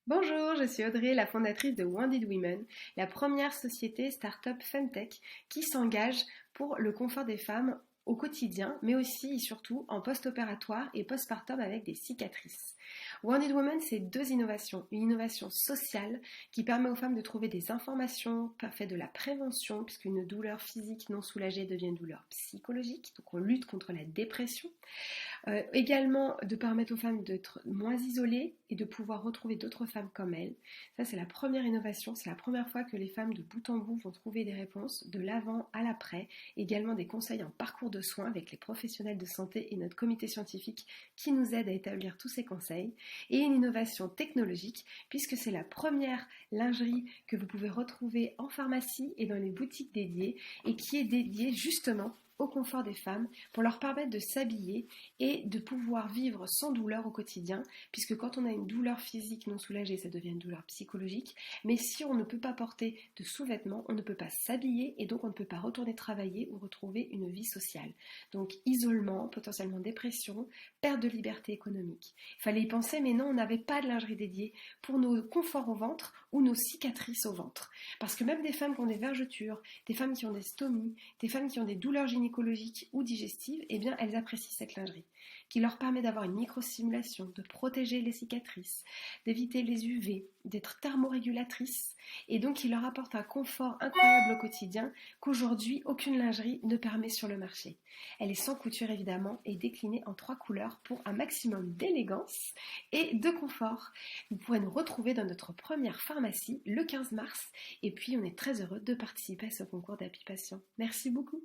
Bonjour, je suis Audrey, la fondatrice de Wounded Women, la première société start-up FemTech qui s'engage pour le confort des femmes au quotidien, mais aussi et surtout en post-opératoire et postpartum avec des cicatrices. Wounded Women, c'est deux innovations. Une innovation sociale qui permet aux femmes de trouver des informations, fait de la prévention, puisqu'une douleur physique non soulagée devient une douleur psychologique, donc on lutte contre la dépression. Également de permettre aux femmes d'être moins isolées et de pouvoir retrouver d'autres femmes comme elles. Ça, c'est la première innovation. C'est la première fois que les femmes de bout en bout vont trouver des réponses de l'avant à l'après. Également des conseils en parcours de soins avec les professionnels de santé et notre comité scientifique qui nous aide à établir tous ces conseils. Et une innovation technologique puisque c'est la première lingerie que vous pouvez retrouver en pharmacie et dans les boutiques dédiées et qui est dédiée justement au confort des femmes pour leur permettre de s'habiller et de pouvoir vivre sans douleur au quotidien, puisque quand on a une douleur physique non soulagée, ça devient une douleur psychologique, mais si on ne peut pas porter de sous-vêtements, on ne peut pas s'habiller et donc on ne peut pas retourner travailler ou retrouver une vie sociale. Donc isolement, potentiellement dépression, perte de liberté économique. Il fallait y penser, mais non, on n'avait pas de lingerie dédiée pour nos conforts au ventre ou nos cicatrices au ventre. Parce que même des femmes qui ont des vergetures, des femmes qui ont des stomies, des femmes qui ont des douleurs gynécologiques ou digestives, eh bien elles apprécient cette lingerie qui leur permet d'avoir une microstimulation, de protéger les cicatrices, d'éviter les UV, d'être thermorégulatrice et donc qui leur apporte un confort incroyable au quotidien qu'aujourd'hui aucune lingerie ne permet sur le marché. Elle est sans couture évidemment et déclinée en 3 couleurs pour un maximum d'élégance et de confort. Vous pourrez nous retrouver dans notre première pharmacie le 15 mars et puis on est très heureux de participer à ce concours d'application. Merci beaucoup.